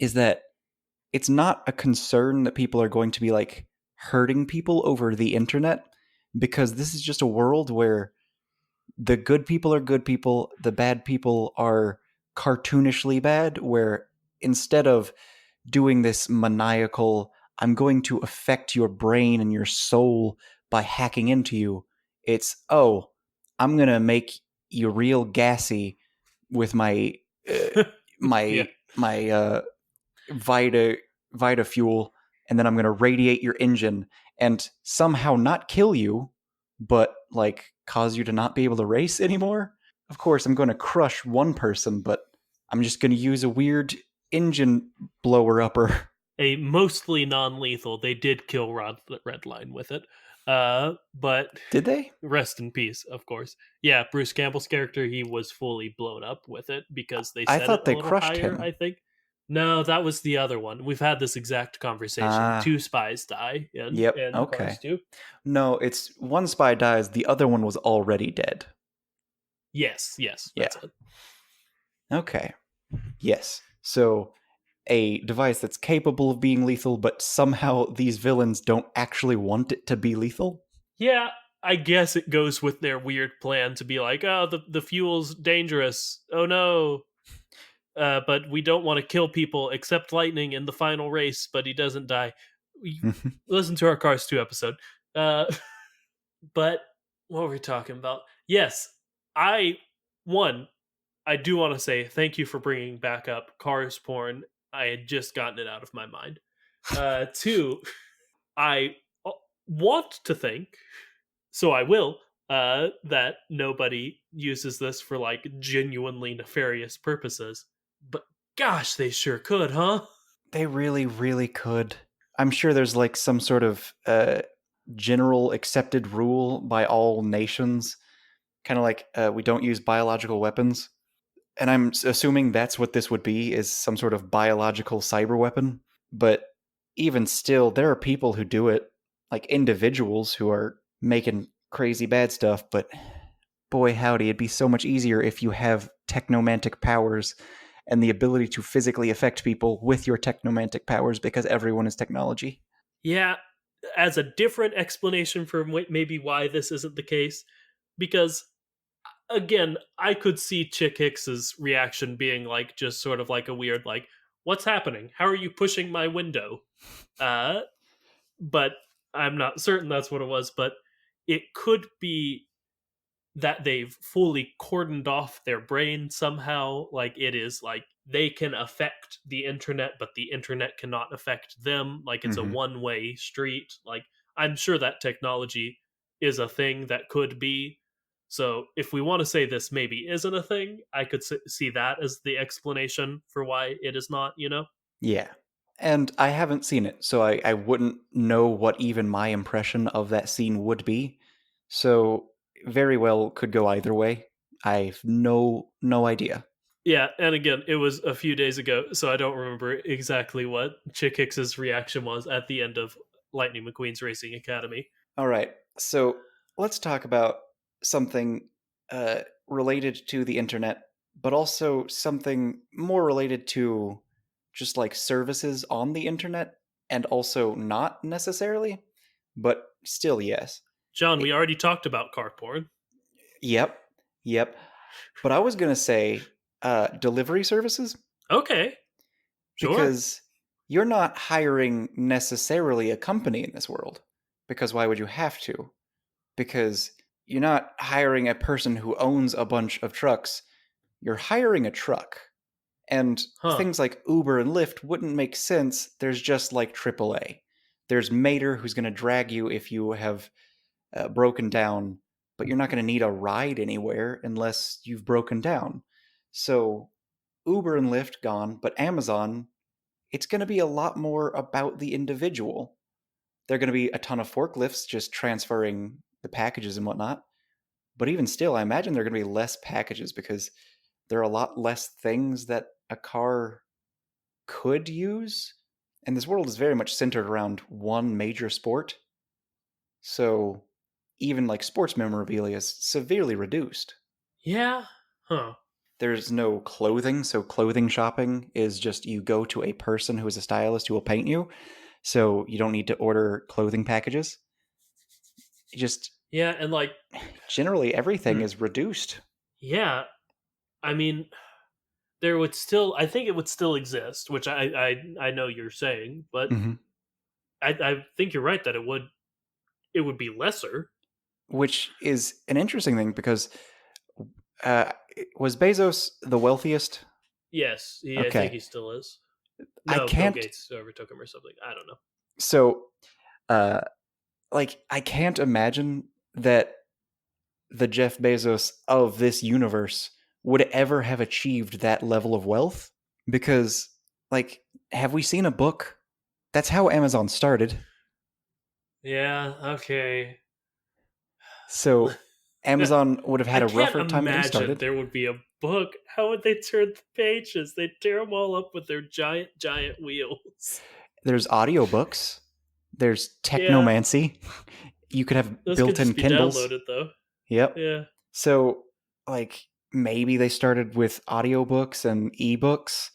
is that it's not a concern that people are going to be like hurting people over the internet, because this is just a world where the good people are good people, the bad people are cartoonishly bad, where instead of doing this maniacal, I'm going to affect your brain and your soul by hacking into you. It's, oh, I'm going to make you real gassy with my uh, yeah. my Vita Vita fuel, and then I'm going to radiate your engine and somehow not kill you, but like cause you to not be able to race anymore. Of course, I'm going to crush one person, but I'm just going to use a weird engine blower upper. A mostly non-lethal. They did kill Rod Redline with it. But Did they? rest in peace, of course. Yeah, Bruce Campbell's character, he was fully blown up with it because they I set it thought a they little crushed higher, I him. think. No, that was the other one. We've had this exact conversation. Ah, Two spies die yep, in Cars okay. 2. No, it's one spy dies, the other one was already dead. Yes, yes, Yeah. that's it. Okay. Yes. So a device that's capable of being lethal, but somehow these villains don't actually want it to be lethal. Yeah, I guess it goes with their weird plan to be like, oh, the fuel's dangerous. Oh no. But we don't want to kill people except Lightning in the final race, but he doesn't die. We listen to our Cars 2 episode. Uh, but what were we talking about? Yes, I one. I do want to say thank you for bringing back up Cars porn. I had just gotten it out of my mind. Two, I want to think, so I will, that nobody uses this for like genuinely nefarious purposes. But gosh, they sure could, huh? They really, really could. I'm sure there's like some sort of general accepted rule by all nations, kind of like we don't use biological weapons. And I'm assuming that's what this would be, is some sort of biological cyber weapon. But even still, there are people who do it. like individuals who are making crazy bad stuff, but boy howdy, it'd be so much easier if you have technomantic powers and the ability to physically affect people with your technomantic powers because everyone is technology. Yeah, as a different explanation for maybe why this isn't the case, because again, I could see Chick Hicks's reaction being like just sort of like a weird like, "What's happening? How are you pushing my window?" Uh, but I'm not certain that's what it was. But it could be that they've fully cordoned off their brain somehow. Like it is like they can affect the internet, but the internet cannot affect them. Like it's a Mm-hmm. one-way street. Like I'm sure that technology is a thing that could be. So if we want to say this maybe isn't a thing, I could see that as the explanation for why it is not, you know? Yeah. And I haven't seen it, so I wouldn't know what even my impression of that scene would be. So very well could go either way. I've no idea. Yeah, and again, it was a few days ago, so I don't remember exactly what Chick Hicks's reaction was at the end of Lightning McQueen's Racing Academy. All right. So let's talk about something related to the internet, but also something more related to just like services on the internet, and also not necessarily, but still yes. John, It, we already talked about car porn. yep, yep. But I was gonna say delivery services Okay, sure. because you're not hiring necessarily a company in this world. Because why would you have to? Because you're not hiring a person who owns a bunch of trucks. You're hiring a truck. And Huh. things like Uber and Lyft wouldn't make sense. There's just like AAA. There's Mater who's going to drag you if you have broken down, but you're not going to need a ride anywhere unless you've broken down. So Uber and Lyft gone, but Amazon, it's going to be a lot more about the individual. There are going to be a ton of forklifts just transferring the packages and whatnot. But even still, I imagine there are going to be less packages because there are a lot less things that a car could use. And this world is very much centered around one major sport. So even like sports memorabilia is severely reduced. Yeah. Huh. There's no clothing, so clothing shopping is just you go to a person who is a stylist who will paint you. So you don't need to order clothing packages. Just Yeah, and like, generally everything hmm. is reduced. Yeah. I mean, there would still. I think it would still exist, which I know you're saying, but Mm-hmm. I think you're right that it would be lesser. Which is an interesting thing because uh, was Bezos the wealthiest? Yes, I think Okay, he still is. I No, Bill can't. Gates overtook him or something. I don't know. So, uh, like, I can't imagine that the Jeff Bezos of this universe would ever have achieved that level of wealth because, like, have we seen a book? That's how Amazon started. Yeah. Okay. So, Amazon would have I had a can't rougher time getting imagine started. there would be a book. How would they turn the pages? They'd tear them all up with their giant wheels. There's audiobooks. There's Yeah, technomancy. You could have those could built-in just be Kindles. downloaded though. Yep. Yeah. So, like, maybe they started with audiobooks and ebooks,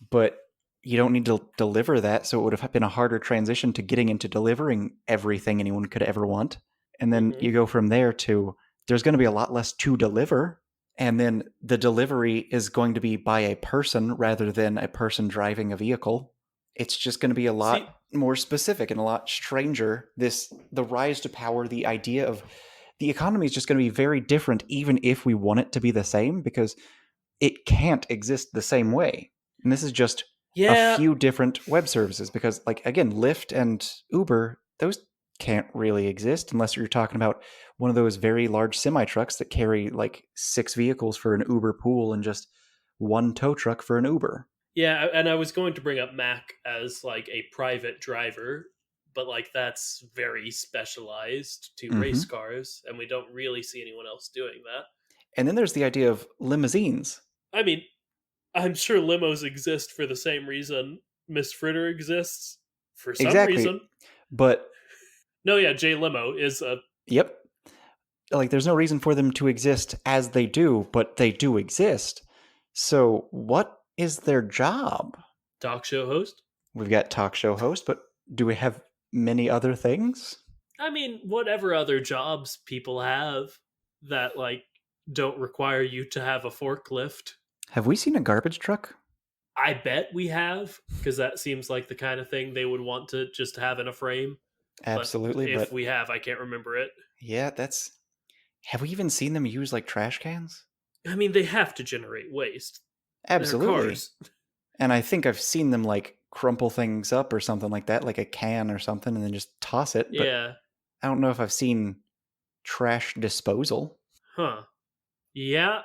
but you don't need to deliver that. So, it would have been a harder transition to getting into delivering everything anyone could ever want. And then Hmm. you go from there to there's going to be a lot less to deliver. And then the delivery is going to be by a person rather than a person driving a vehicle. It's just going to be a lot See, more specific and a lot stranger. The rise to power, the idea of the economy is just going to be very different, even if we want it to be the same, because it can't exist the same way. And this is just a yeah, few different web services because, like, again, Lyft and Uber, those can't really exist unless you're talking about one of those very large semi trucks that carry like 6 vehicles for an Uber pool and just one tow truck for an Uber. yeah, and I was going to bring up Mac as like a private driver, but like that's very specialized to Mm-hmm. race cars, and we don't really see anyone else doing that. And then there's the idea of limousines. I mean, I'm sure limos exist for the same reason Miss Fritter exists for some Exactly. reason. But No, yeah, Jay Limo is a Yep. Like, there's no reason for them to exist as they do, but they do exist. So, what is their job? talk show host. We've got talk show host, but do we have many other things? I mean, whatever other jobs people have that like don't require you to have a forklift. Have we seen a garbage truck? I bet we have, because that seems like the kind of thing they would want to just have in a frame. But Absolutely, if but we have, I can't remember it. yeah, that's. Have we even seen them use like trash cans? I mean, they have to generate waste. They're Absolutely. cars. And I think I've seen them like crumple things up or something like that, like a can or something, and then just toss it. But Yeah. I don't know if I've seen trash disposal. Huh. Yeah.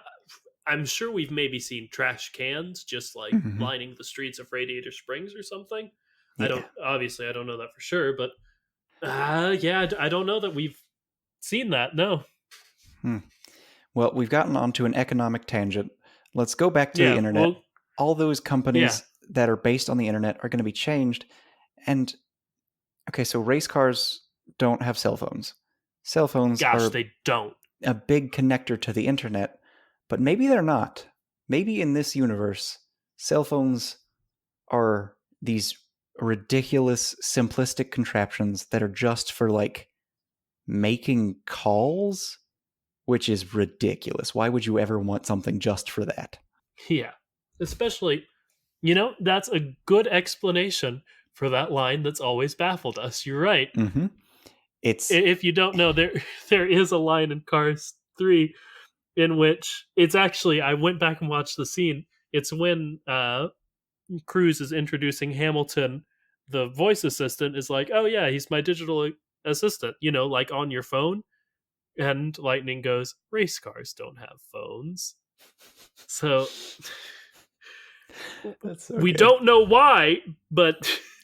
I'm sure we've maybe seen trash cans just like Hmm. lining the streets of Radiator Springs or something. I Yeah. don't, obviously, I don't know that for sure, but yeah, I don't know that we've seen that. No. Hmm. Well, we've gotten onto an economic tangent. Let's go back to the Yeah. internet. Well, All those yeah. companies that are based on the internet are going to be changed. And okay, so race cars don't have cell phones. Cell phones Gosh, are they don't. a big connector to the internet, but maybe they're not. Maybe in this universe, cell phones are these ridiculous, simplistic contraptions that are just for like making calls, which is ridiculous. Why would you ever want something just for that? Yeah. Especially, that's a good explanation for that line that's always baffled us. You're right. Mm-hmm. It's If you don't know, there is a line in Cars 3 in which it's actually, I went back and watched the scene. It's when Cruz is introducing Hamilton, the voice assistant is like, "Oh yeah, he's my digital assistant," like on your phone. And Lightning goes, "Race cars don't have phones." So that's so we good. don't know why, but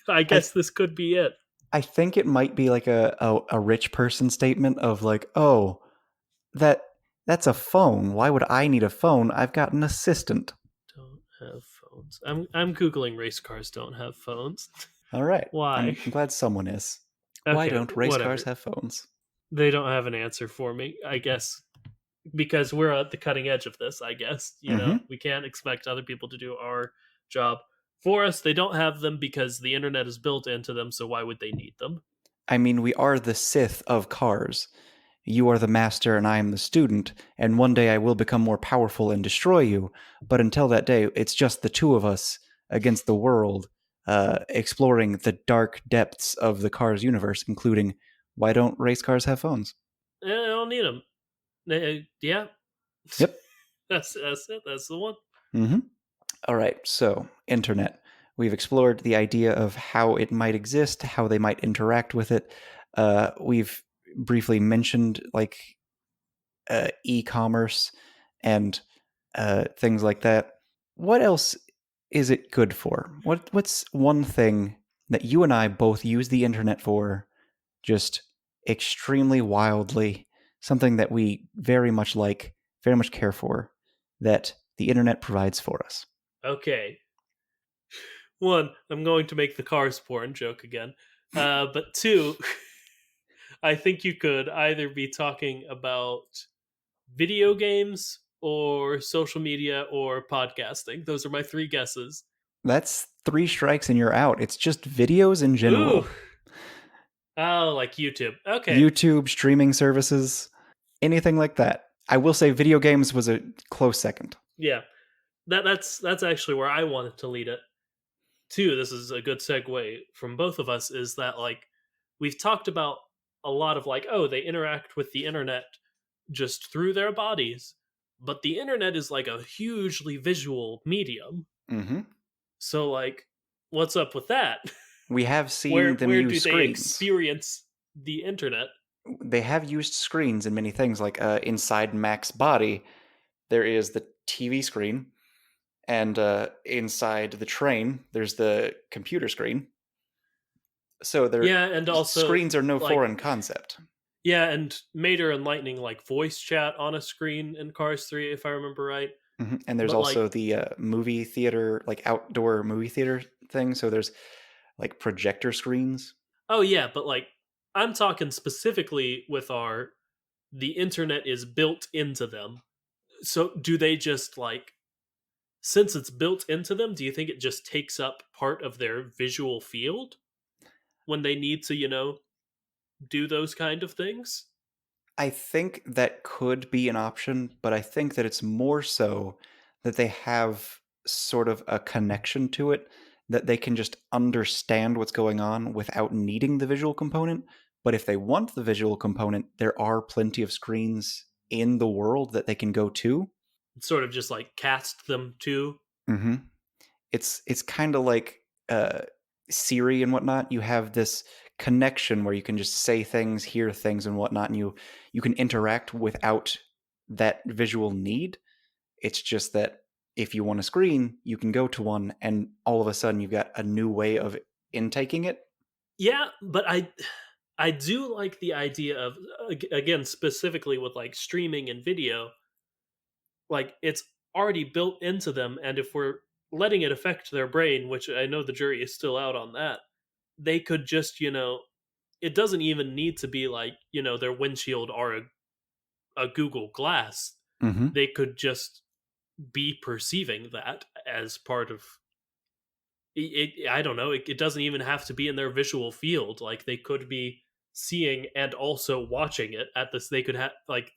I I guess this could be it. I think it might be like a rich person statement of like, oh, that that's a phone. Why would I need a phone? I've got an assistant. Don't have phones. I'm googling race cars don't have phones. All right. Why? I'm glad someone is. Why Okay, don't race cars whatever. have phones? They don't have an answer for me, I guess, because we're at the cutting edge of this, I guess. Mm-hmm. We can't expect other people to do our job for us. They don't have them because the internet is built into them, so why would they need them? I mean, we are the Sith of cars. You are the master and I am the student, and one day I will become more powerful and destroy you. But until that day, it's just the two of us against the world, exploring the dark depths of the Cars universe, including why don't race cars have phones? I don't need them. Yeah, Yep. that's it. That's the one. Mm-hmm. All right, so internet. We've explored the idea of how it might exist, how they might interact with it. We've briefly mentioned like e-commerce and things like that. What else is it good for? What's one thing that you and I both use the internet for, just extremely wildly, something that we very much like, very much care for, that the internet provides for us? Okay, one, I'm going to make the cars porn joke again. But two, I think you could either be talking about video games or social media or podcasting. Those are my three guesses. That's three strikes and you're out. It's just videos in Ooh. general. Oh, like YouTube. Okay. YouTube, streaming services, anything like that. I will say video games was a close second. Yeah. That's actually where I wanted to lead it. Too, this is a good segue from both of us, is that like we've talked about a lot of like, oh, they interact with the internet just through their bodies. But the internet is like a hugely visual medium. Mm-hmm. So like what's up with that? We have where seen them where use do they screens. experience the internet? They have used screens in many things, like inside Mac's body, there is the TV screen, and inside the train, there's the computer screen. So Yeah, and also screens are no like foreign concept. yeah, and Mater and Lightning like voice chat on a screen in Cars 3 if I remember right. Mm-hmm. And there's But like also the movie theater, like outdoor movie theater thing. So there's like projector screens. oh yeah, but like I'm talking specifically with our the internet is built into them. So do they just like since it's built into them, do you think it just takes up part of their visual field when they need to, do those kind of things? I think that could be an option, but I think that it's more so that they have sort of a connection to it, that they can just understand what's going on without needing the visual component. But if they want the visual component, there are plenty of screens in the world that they can go to. Sort of just like cast them to. hmm it's kind of like Siri and whatnot. You have this connection where you can just say things, hear things, and whatnot, and you can interact without that visual need. It's just that if you want a screen, you can go to one, and all of a sudden you've got a new way of intaking it. Yeah, but I do like the idea of again specifically with like streaming and video, like it's already built into them, and if we're letting it affect their brain, which I know the jury is still out on that, they could just, it doesn't even need to be like, their windshield or a Google Glass. hmm They could just be perceiving that as part of I don't know. It doesn't even have to be in their visual field. Like they could be seeing and also watching it at this. They could have like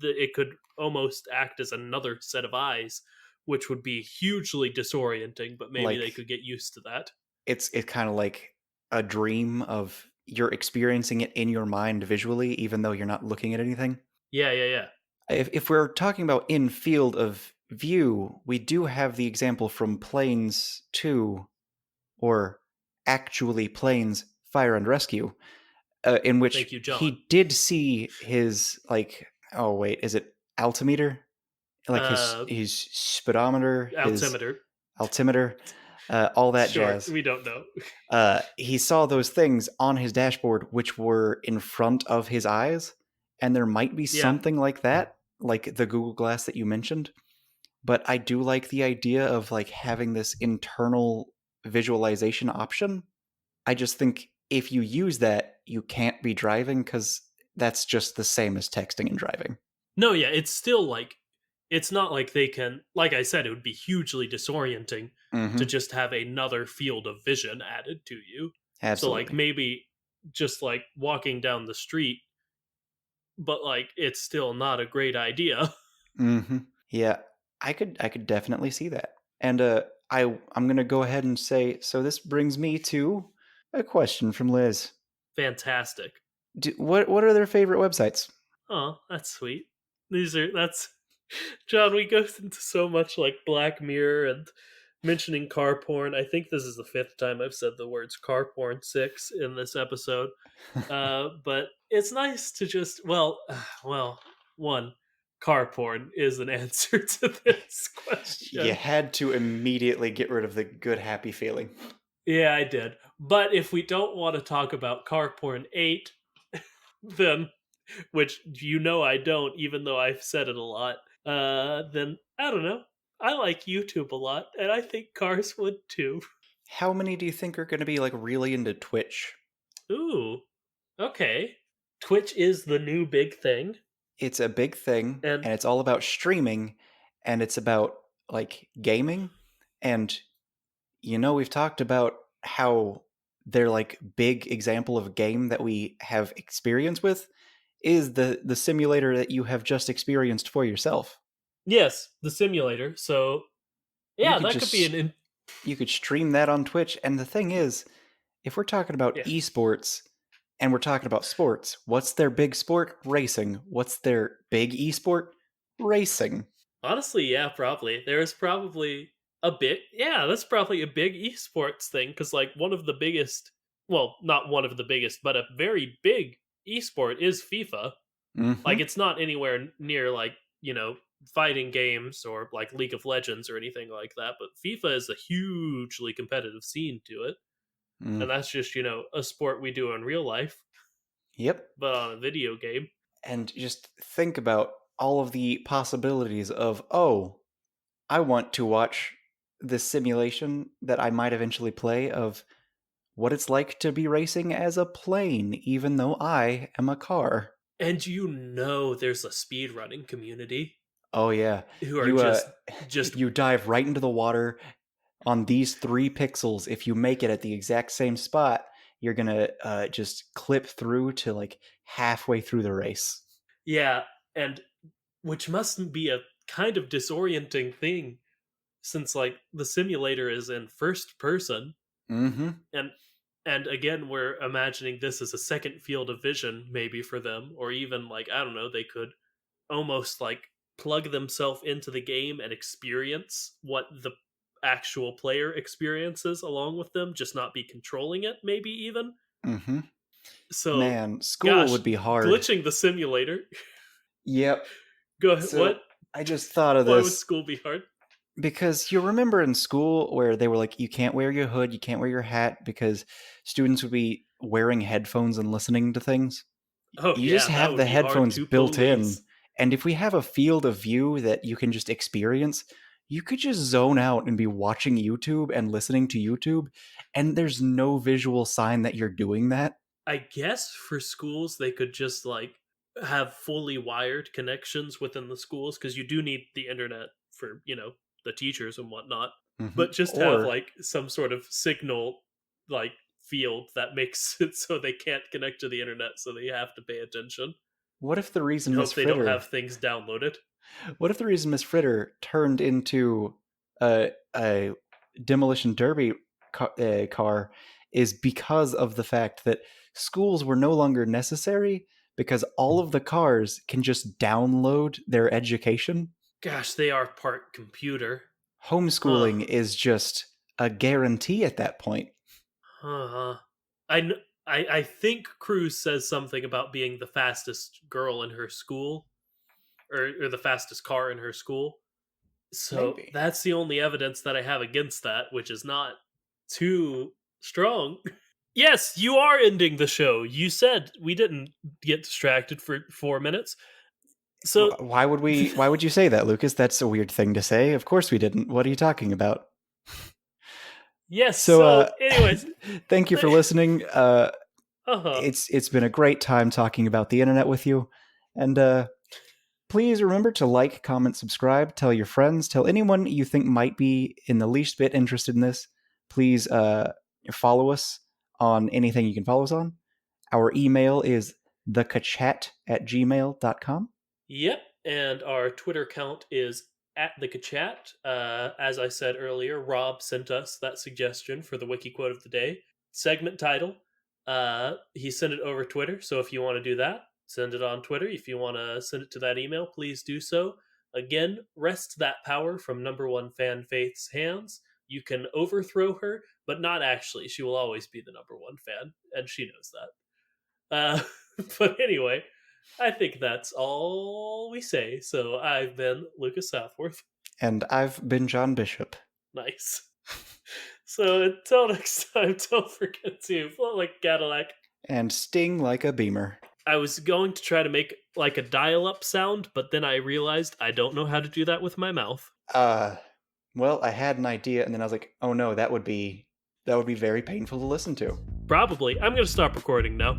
it could almost act as another set of eyes, which would be hugely disorienting. But maybe they Like could get used to that. it's kind of like a dream of you're experiencing it in your mind visually, even though you're not looking at anything. Yeah, yeah, yeah. If we're talking about in field of view, we do have the example from Planes 2, or actually Planes Fire and Rescue, in which Thank you, John. he did see his, like, oh wait, is it altimeter? Like Uh, his speedometer, his altimeter. altimeter, all that Sure, jazz. we don't know. He saw those things on his dashboard, which were in front of his eyes, and there might be Yeah. something like that, like the Google Glass that you mentioned. But I do like the idea of like having this internal visualization option. I just think if you use that, you can't be driving because that's just the same as texting and driving. No, yeah, it's still like it's not like they can like I said, it would be hugely disorienting to hmm just have another field of vision added to you. So like Absolutely. maybe just like walking down the street, but like it's still not a great idea. hmm Yeah, I could definitely see that. And I'm gonna go ahead and say so. This brings me to a question from Liz. Fantastic. What are their favorite websites? Oh, that's sweet. That's John, we go into so much like Black Mirror and mentioning car porn. I think this is the fifth time I've said the words car porn 6 in this episode. But it's nice to just well, one, car porn is an answer to this You question. had to immediately get rid of the good happy feeling. Yeah, I did. But if we don't want to talk about car porn 8, then which I don't, even though I've said it a lot. Then I don't know. I like YouTube a lot, and I think cars would too. How many do you think are going to be like really into Twitch? Ooh, okay. Twitch is the new big thing, It's a big thing, and and it's all about streaming, and it's about like gaming. And we've talked about how their like big example of a game that we have experience with is the simulator that you have just experienced for yourself. yes, the simulator. So You yeah, could that could be just you could stream that on Twitch. And the thing is, if we're talking about yeah. esports and we're talking about sports, what's their big sport? Racing. What's their big esport? Racing. Honestly, yeah, probably. There's probably a bit. Yeah, that's probably a big esports thing because, like, one of the biggest, well, not one of the biggest, but a very big esport is FIFA. Like, hmm it's not anywhere near, like, fighting games or, like, League of Legends or anything like that, but FIFA is a hugely competitive scene to it. Mm. And that's just, a sport we do in real life, Yep. but on a video game. And just think about all of the possibilities of, oh, I want to watch this simulation that I might eventually play of what it's like to be racing as a plane, even though I am a car. And you know there's a speedrunning community Oh yeah, who are you just you dive right into the water on these 3 pixels. If you make it at the exact same spot, you're gonna just clip through to like halfway through the race. yeah, and which must be a kind of disorienting thing since like the simulator is in first person Mm-hmm. and again we're imagining this as a second field of vision maybe for them, or even like I don't know, they could almost like plug themselves into the game and experience what the actual player experiences along with them, just not be controlling it maybe even. Mm-hmm. So Man, school gosh, would be hard. glitching the simulator. Yep. Go ahead, So what? I just thought of Why would this school be hard? because you remember in school where they were like, you can't wear your hood, you can't wear your hat because students would be wearing headphones and listening to things. Oh You just yeah, that have would the be hard headphones to built in. police. And if we have a field of view that you can just experience, you could just zone out and be watching YouTube and listening to YouTube. And there's no visual sign that you're doing that. I guess for schools they could just like have fully wired connections within the schools, because you do need the internet for, you know, the teachers and whatnot. Hmm. But just have Or like some sort of signal like field that makes it so they can't connect to the internet, so they have to pay attention what if the and reason Miss hope they don't Fritter have things downloaded. What if the reason Miss Fritter turned into a demolition derby car is because of the fact that schools were no longer necessary because all of the cars can just download their education? Gosh, they are part computer. Huh. Homeschooling is just a guarantee at that point. Huh. I think Cruz says something about being the fastest girl in her school, or the fastest car in her school. So Maybe. that's the only evidence that I have against that, which is not too strong. Yes, you are ending the show. You said we didn't get distracted for 4 minutes. So Why would you say that, Lucas? That's a weird thing to say. Of course we didn't. What are you talking about? yes. So So, anyways, thank you for listening. huh. It's been a great time talking about the internet with you. And please remember to like, comment, subscribe, tell your friends, tell anyone you think might be in the least bit interested in this. Please follow us on anything you can follow us on. Our email is thekachat@gmail.com. Yep, and our Twitter account is at the Kachat. As I said earlier, Rob sent us that suggestion for the wiki quote of the day. Segment title. He sent it over Twitter, so if you want to do that, send it on Twitter. If you want to send it to that email, please do so. Again, wrest that power from number one fan Faith's hands. You can overthrow her, but not actually. She will always be the number one fan, and she knows that. But anyway, I think that's all we say. So I've been Lucas Southworth. And I've been John Bishop. Nice. So until next time, don't forget to float like a Cadillac. And sting like a beamer. I was going to try to make like a dial up sound, but then I realized I don't know how to do that with my mouth. Well, I had an idea and then I was like, oh no, that would be very painful to listen to. Probably. I'm going to stop recording now.